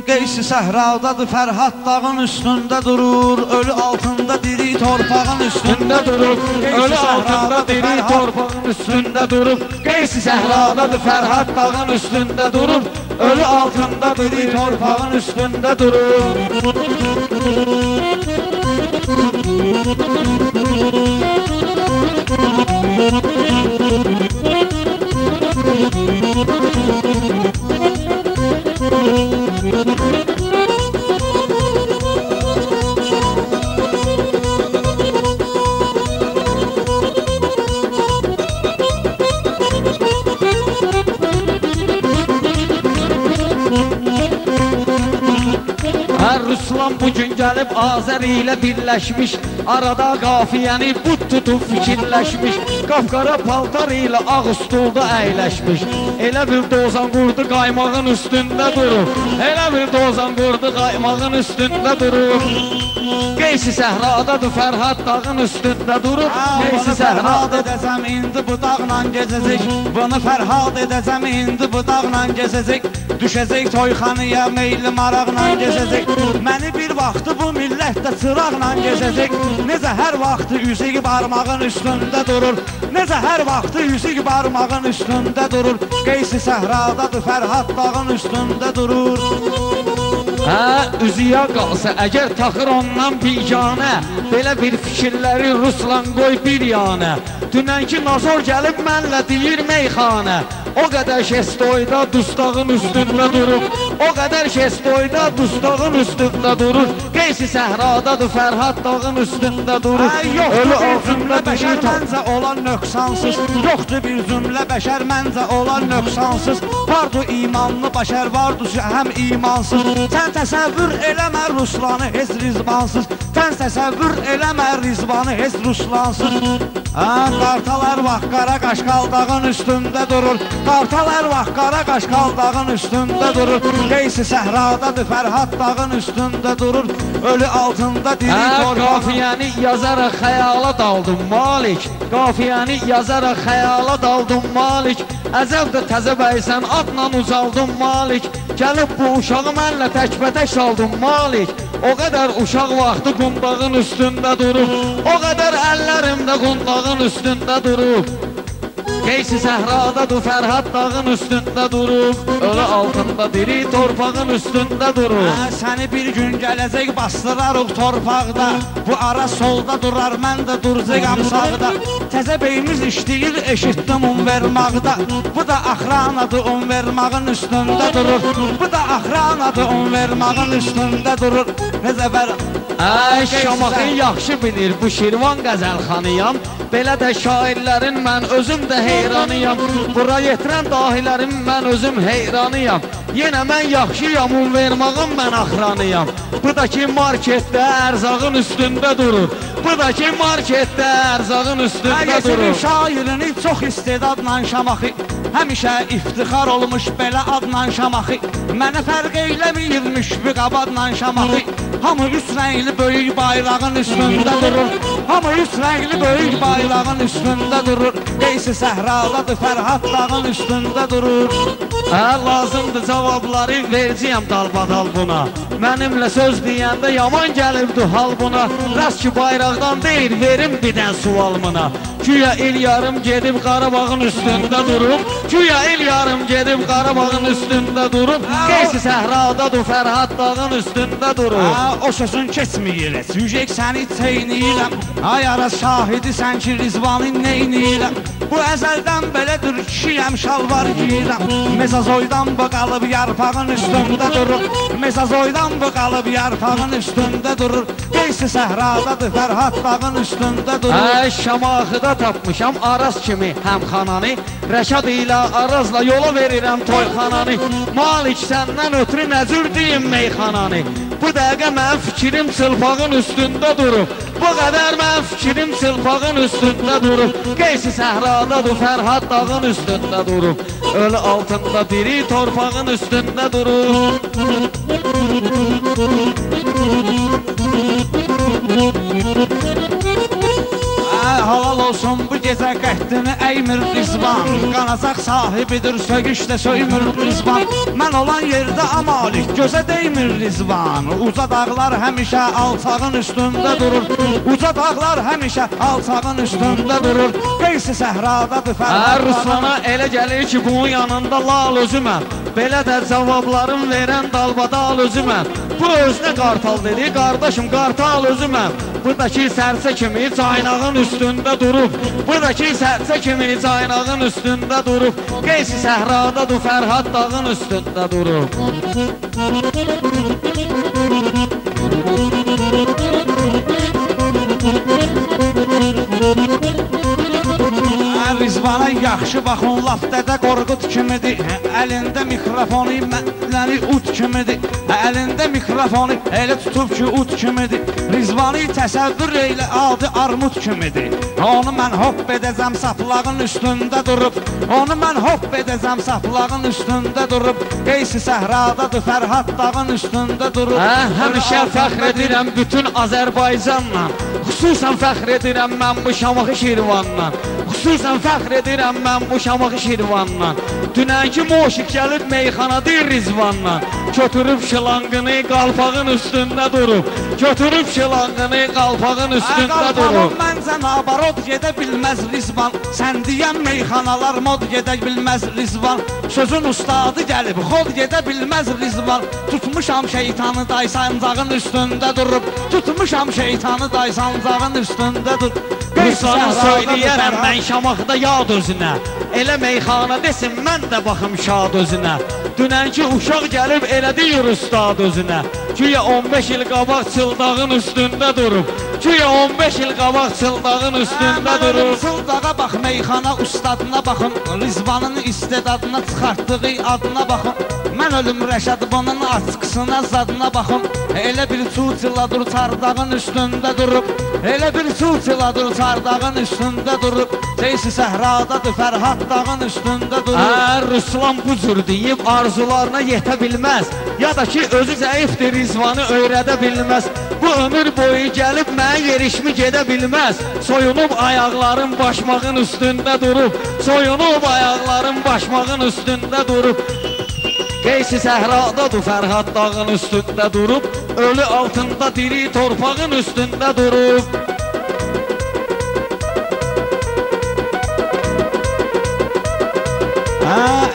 Qeysi səhradadır, Fərhad dağın üstündə durur. Ölü altında diri torpağın üstündə durur. Ölü altında diri torpağın üstündə durur. Qeysi səhradadır, Fərhad dağın üstündə durur. Ölü altında diri torpağın üstündə durur. Ruslan bugün gəlib Azər ilə birləşmiş. Arada qafiyəni but tutub fikirləşmiş. Qapqara paltar ilə ağ stulda əyləşmiş. Elə bir dozan qurdu qaymağın üstündə durur. Elə bir dozan qurdu qaymağın üstündə durur. Qeysi səhradadır, Fərhad dağın üstündə durur. Qeysi Fərhad edəcəm indi bu dağla gezəcək. Bunu Fərhad edəcəm indi bu dağla gezəcək. Düşəcək toyxanıya meyli maraqla gezəcək. Məni bir vaxtı bu millət də çıraqla gezəcək. Necə hər vaxtı üzük barmağın üstündə durur. Necə hər vaxtı üzük barmağın üstündə durur. Qeysi səhradadır, Fərhad dağın üstündə durur. Üzüyə qalsa əgər taxır ondan biganə. Belə bir fikirləri Ruslan qoy bir yanə. Dünənki Nazor gəlib mənlə deyir meyxanə. O qədər şestoyda dustağın üstündə durub. O qədər şestoyda dustağın üstündə durur. Qeysi səhradadır, Fərhad dağın üstündə durur. Yoxdur bir cümlə bəşər məncə olan nöqsansız. Yoxdur bir cümlə bəşər məncə olan nöqsansız. Vardı imanlı bəşər, vardı həm imansız. Sən təsəvvür eləmə Ruslanı heç rizvansız. Sən təsəvvür eləmə rizvanı heç ruslansız. Qartalar vaxt qara qaşqal dağın üstündə durur. Qartalar vaxt qara qaşqal dağın üstündə durur. Qeysi səhradadır, Fərhad dağın üstündə durur. Ölü altında diri torpaq. Qafiyəni yazaraq xəyala daldım Malik. Qafiyəni yazaraq xəyala daldım Malik. Əzəvdə təzə bəysən adla ucaldım Malik. Gəlib bu uşağı mənlə təkbətək saldım Malik. O qədər uşaq vaxtı qundağın üstündə durub. O qədər əllərimdə qundağın üstündə durub. Qeysi səhradadır, Fərhad dağın üstündə durub. Ölü altında diri torpağın üstündə durub. Səni bir gün gələcək bastırarıq torpaqda. Bu ara solda durar, mən də duracaqam sağda. Təzə beyimiz işləyir, eşitdim vermaqda. Bu da axranadır, vermağın üstündə durur. Bu da axranadır, vermağın üstündə durur. Necə ver? Şamaxı yaxşı bilir bu Şirvan qəzəlxanıyam. Belə də şairlərin mən özüm də heyranıyam. Bura yetirən dahilərin mən özüm heyranıyam. Yenə mən yaxşıyam, vermağın mən axranıyam. Bu da ki marketdə ərzağın üstündə durur. Bu da ki marketdə ərzağın üstündə durur. Şairini çox istedadla Şamaxı. Həmişə iftixar olmuş belə adla Şamaxı. Mənə fərq eyləmiyirmiş bu qabadla Şamaxı. Hamı üç rəngli böyük bayrağın üstündə durur. Hamı üç rəngli böyük bayrağın üstündə durur. Qeysi səhradadır, Fərhad dağın üstündə durur. Lazımdır cavabları verəcəyəm dalbadal buna. Mənimlə söz deyəndə yaman gəlibdi hal buna. Rast ki bayraqdan deyir, verim bir dən sualmına. Güya il yarım gedib Qarabağın üstündə durub. Güya il yarım gedib Qarabağın üstündə durub. Qeysi səhradadır, Fərhad dağın üstündə durub. O sözün keçməyir, yücək səni çeynəyirəm. Ay araz şahidi sən ki rizvanı neynəyirəm. Bu əzəldən belədir, kişiyəm şalvar giyirəm. Mezazoydan bu qalıb yarpağın üstündə durur. Mezazoydan bu qalıb yarpağın üstündə durur. Qeysi səhradadır, Fərhad dağın üstündə durur. Şamaxıda tapmışam Araz kimi həmxananı. Rəşad ilə Arazla yola verirəm toyxananı. Malik səndən ötürü nəzür deyim meyxananı. Bu dəqiqə mənim fikrim çılpağın üstündə durub. Bu qədər mənim fikrim çılpağın üstündə durub. Qeysi səhradadır, Fərhad dağın üstündə durub. Ölü altında diri torpağın üstündə durub. halal olsun bu gecə qəddini əymir Rizvan. Qanacaq sahibidir sögüşdə söymür Rizvan. Mən olan yerdə amalik gözə dəymir Rizvan. Uca dağlar həmişə alçağın üstündə durur. Uca dağlar həmişə alçağın üstündə durur. Qeysi səhradadır Fərhad. Ruslana elə gəlir ki bunun yanında lal özüməm. Belə də cavablarım verən dalbadal özüməm. Bu özünə qartal dedi, qardaşım qartal özüməm. Buradakı sərsə kimi caynağın üstündə durub. Buradakı sərsə kimi caynağın üstündə durub. Qeysi səhradadır Fərhad dağın üstündə durub. Rizvana yaxşı baxın, laf dədə Qorqud kimidir. Əlində mikrofonu mətləli ut kimidir. Əlində mikrofonu elə tutub ki ut kimidir. Rizvanı təsəvvür elə adi armud kimidir. Onu mən hop edəcəm saplağın üstündə durub. Onu mən hop edəcəm saplağın üstündə durub. Qeysi səhradadır Fərhad dağın üstündə durub. Həmişə fəxr edirəm bütün Azərbaycanla. Xüsusən fəxr edirəm mən bu Şamaxı Şirvanla. Xüsusən fəxr edirəm mən bu Şamaxı Şirvanla. Dünənki moşik gəlib meyxanadır Rizvanla. Götürüb şılangını qalpağın üstündə durub. Götürüb şılangını qalpağın üstündə durub. Məncə nabarod gedə bilməz Rizvan. Sən deyən meyxanalar mod gedə bilməz Rizvan. Sözün ustadı gəlib xod gedə bilməz Rizvan. Tutmuşam şeytanı day sancağın üstündə durub. Tutmuşam şeytanı day sancağın üstündə durub. Ruslanı söyləyərəm mən Şamaxıda yad özünə. Elə meyxana desin mən də baxım şad özünə. Dünənki uşaq gəlib elədi ustad özünə. Güya 15 il qabaq çıldağın üstündə durub. Güya 15 il qabaq çıldağın üstündə durub. Çıldağa bax meyxana ustadına baxım. Rizvanın istedadına çıxartdığı adına baxım. Mən ölüm Rəşad bunun açqısına zadına baxım. Elə bir çulçıladır çardağın üstündə durub. Elə bir çulçıladır çardağın üstündə durub. Qeysi səhradadır Fərhad dağın üstündə durub. Ruslan bu cür deyib arzularına yetə bilməz. Ya da ki özü zəifdir Rizvanı öyrədə bilməz. Bu ömür boyu gəlib mənə yerişmi gedə bilməz. Soyunub ayaqların başmağın üstündə durub. Soyunub ayaqların başmağın üstündə durub. Qeysi səhradadır Fərhad dağın üstündə durub. Ölü altında diri torpağın üstündə durub.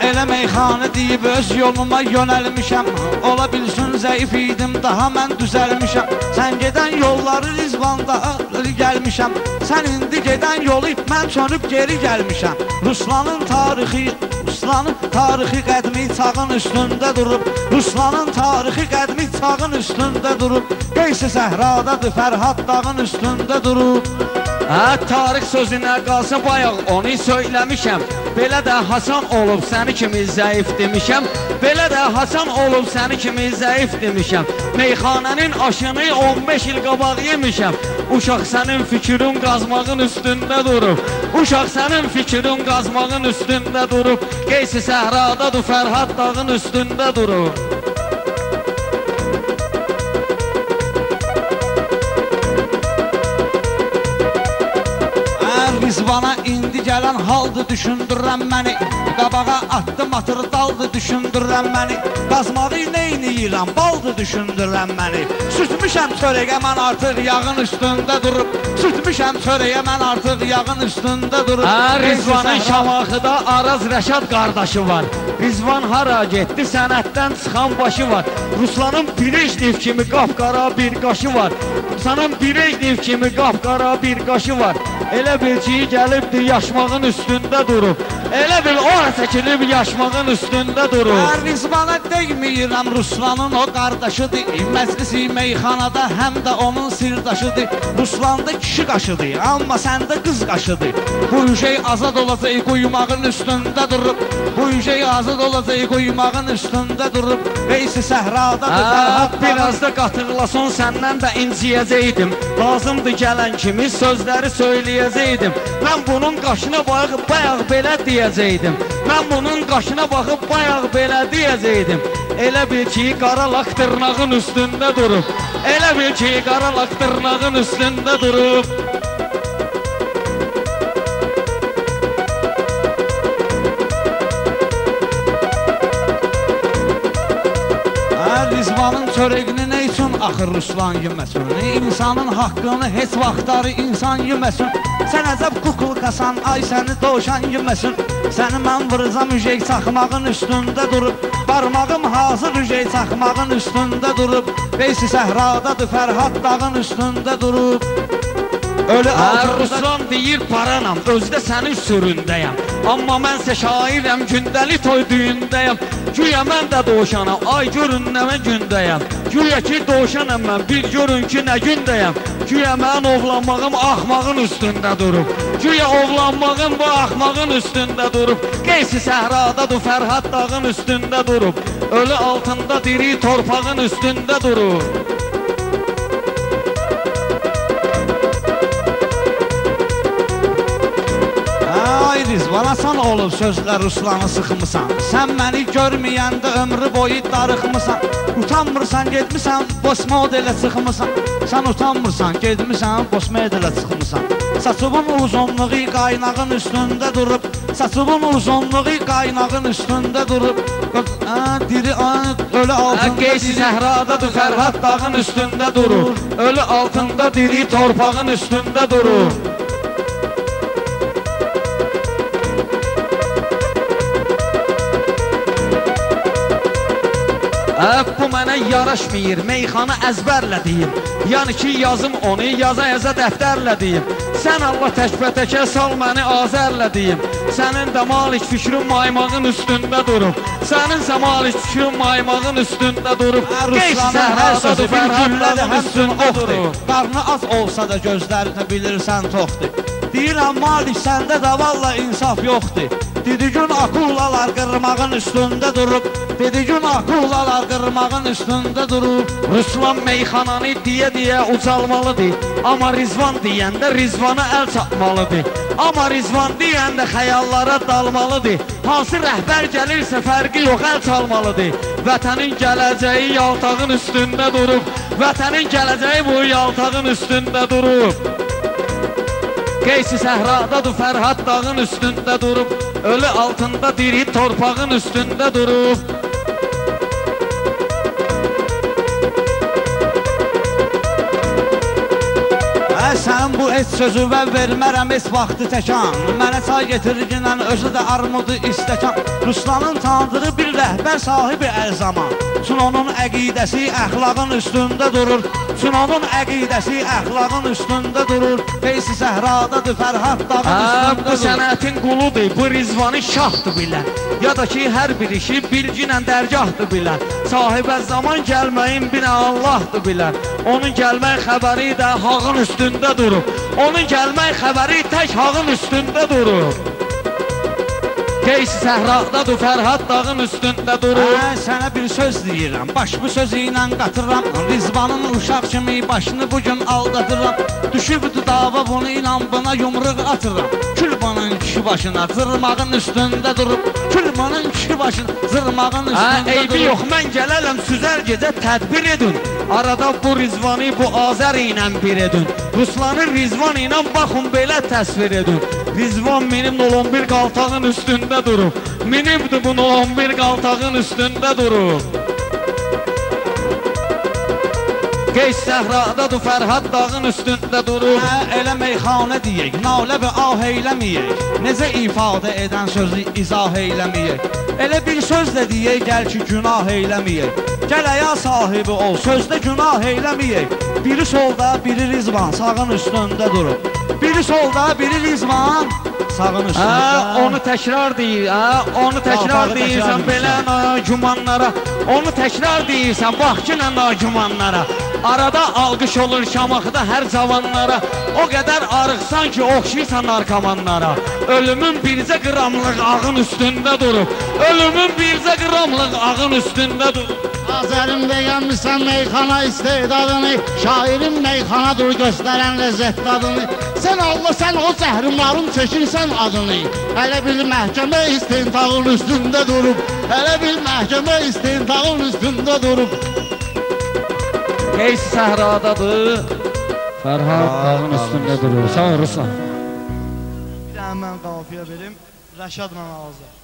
Elə meyxanə deyib öz yoluma yönəlmişəm. Ola bilsin zəif idim, daha mən düzəlmişəm. Sən gedən yolları Rizvanda gəlmişəm. Sən indi gedən yolu mən çönüb geri gəlmişəm. Ruslanın tarixi qədmi çağın üstündə durub. Ruslanın tarixi qədmi çağın üstündə durub. Qeysi səhradadır Fərhad dağın üstündə durub. Tarix sözünə qalsa bayaq onu söyləmişəm. Belə də Hasan olub səni kimi zəif demişəm. Belə də Hasan olub səni kimi zəif demişəm. Meyxanənin aşını 15 il qabaq yemişəm. Uşaq sənin fikrin qazmağın üstündə durub. Uşaq sənin fikrin qazmağın üstündə durub. Qeysi səhradadır Fərhad dağın üstündə durub. Rizvana indi gələn haldı düşündürən məni. Qabağa atdım atır daldı düşündürən məni. Qazmağı neyniyirəm baldı düşündürən məni. Sütmüşəm çörəyə mən artıq yağın üstündə durub. Sütmüşəm çörəyə mən artıq yağın üstündə durub. Rizvanın Şamaxıda Araz Rəşad qardaşı var. Rizvan hara getdi sənətdən çıxan başı var. Ruslanın Birejnev kimi qapqara bir qaşı var. Ruslanın Birejnev kimi qapqara bir qaşı var. Elə bil ki gəlibdir yaşmağın üstündə durub. Elə bil o çəkilib yaşmağın üstündə durub. Rizvana dəyməyirəm Ruslanın o qardaşıdır. Məclisi meyxanada həm də onun sirdaşıdır. Ruslanda kişi qaşıdır, amma səndə qız qaşıdır. Bu şey azad olacaq qoymağın üstündə durub. Bu şey azad olacaq qoymağın üstündə durub. Qeysi səhradadır Fərhad. Biraz da qatırlason səndən də inciyəcəkdim. Lazımdır gələn kimi sözləri söyləyəcəkdim. Mən bunun qaşına baxıb bayaq belə deyəcəkdim. Mən bunun qaşına baxıb bayaq belə deyəcəkdim. Elə bil ki qara lak dırnağın üstündə durub. Elə bil ki qara lak dırnağın üstündə durub. Ruslanın çörəğini nə üçün axır Ruslan yeməsin? İnsanın haqqını heç vaxtları insan yeməsin. Sən əcəb kukulkasan, ay səni dovşan yeməsin. Səni mən vırızam üşək çaxmağın üstündə durub. Barmağım hazır üşək çaxmağın üstündə durub. Veysi səhradadır Fərhad dağın üstündə durub. Ölü altında Ruslan deyir paranam, özdə sənin süründəyəm. Amma mənsə şairəm, gündəli toy düyündəyəm. Güya mən də doğuşanam, ay görün nə mən gündəyəm. Güya ki doğuşanam mən, bir görün ki nə gündəyəm. Güya mən ovlanmağım axmağın üstündə durub. Güya ovlanmağım bu axmağın üstündə durub. Qeysi səhradadır Fərhad dağın üstündə durub. Ölü altında diri torpağın üstündə durub. Ay Rizvanasan olub sözlər Ruslanı sıxmısan. Sən məni görməyəndə ömrü boyu darıxmısan. Utanmırsan getmisən boş modelə çıxmısan. Sən utanmırsan getmisən boş modelə çıxmısan. Saçımın uzunluğu qaynağın üstündə durub. Saçımın uzunluğu qaynağın üstündə durub. Diri ölü altında Qeysi səhradadır Fərhad dağın üstündə durur. Ölü altında diri torpağın üstündə durur. Bu mənə yaraşmayır, meyxana əzbərlə deyim. Yəni ki yazım onu, yaza-yaza dəftərlə deyim. Sən Allah təkbətəkə sal məni azərlə deyim. Sənin də malik fikrin maymağın üstündə durub. Sənin də malik fikrin maymağın üstündə durub. Ruslanın hər sözü bir güllədir, həmsün oxdur. Qarnı az olsa da gözlərini bilirsən toxdur. Deyirəm malik səndə də valla insaf yoxdur. Dedi gün akullalar qırmağın üstündə durub. Dedi gün akullalar qırmağın üstündə durub. Ruslan meyxananı deyə ucalmalıdır. Amma Rizvan deyəndə Rizvana əl çatmalıdır. Amma Rizvan deyəndə xəyallara dalmalıdır. Hansı rəhbər gəlirsə fərqi yox əl çalmalıdır. Vətənin gələcəyi yaltağın üstündə durub. Vətənin gələcəyi bu yaltağın üstündə durub. Qeysi səhradadır Fərhad dağın üstündə durub. Ölü altında diri torpağın üstündə durub. Sən bu heç sözü və vermərəm heç vaxtı təkan. Mənə çay getirginən özü də armudu istəkan. Ruslanın tanıdığı bir rəhbər sahibi əl-zaman. Onun əqidəsi əxlaqın üstündə durur. Onun əqidəsi əxlaqın üstündə durur. Qeysi səhradadır Fərhad dağın üstündə durur. Bu sənətin quludur, bu Rizvanı şahdır bilən. Ya da ki hər bir işi bilginlə dərgahdır bilən. Sahibə zaman gəlməyin binə Allahdır bilən. Onun gəlmək xəbəri də hağın üstündə durub. Onun gəlmək xəbəri tək hağın üstündə durub. Qeysi səhradadır Fərhad dağın üstündə durub. Sənə bir söz deyirəm, baş bu sözü ilə qatıram. Rizvanın uşaq kimi başını bugün aldatıram. Düşübdü dava bunu inan buna yumruq atıram. Külbanın kişi başına zırmağın üstündə durub. Külbanın kişi başına zırmağın üstündə durub. Eybi yox, mən gələləm süzər gecə tədbir edin. Arada bu Rizvanı bu Azər ilə bir edin. Ruslanı Rizvan ilə baxın belə təsvir edin. Rizvan minib 11 qaltağın üstündə durub. Minibdir bu 11 qaltağın üstündə durub. Qeys səhradadır Fərhad dağın üstündə durub. Elə meyxanə deyək, nalə və ah eyləməyək. Necə ifadə edən sözü izah eyləməyək. Elə bir söz də deyək, gəl ki günah eyləməyək. Gəl əya sahibi ol, sözdə günah eyləməyək. Biri solda, biri Rizvan sağın üstündə durub. Biri solda, biri Rizvan sağın üstündə. Onu təkrar deyir, onu təkrar deyirsən belə nacumanlara. Onu təkrar deyirsən bax ki nə nacumanlara. Arada alqış olur Şamaxıda hər cavanlara. O qədər arıqsan ki oxşayırsan narkomanlara. Ölümün bircə qramlıq ağın üstündə durub. Ölümün bircə qramlıq ağın üstündə durub. Azərim beğenmişsən meyxana istedadını. Şairin meyxanadır göstərən ləzzət dadını. Sən Allah sən o zəhrimarın çəkirsən adını. Hələ bil məhkəmə istintaqın üstündə durub. Hələ bil məhkəmə istintaqın üstündə durub. Qeys səhradadır Fərhad dağın üstündə durur. Sağ ol Ruslan. Bir də mən qafiyə verim. Rəşad Mənazır.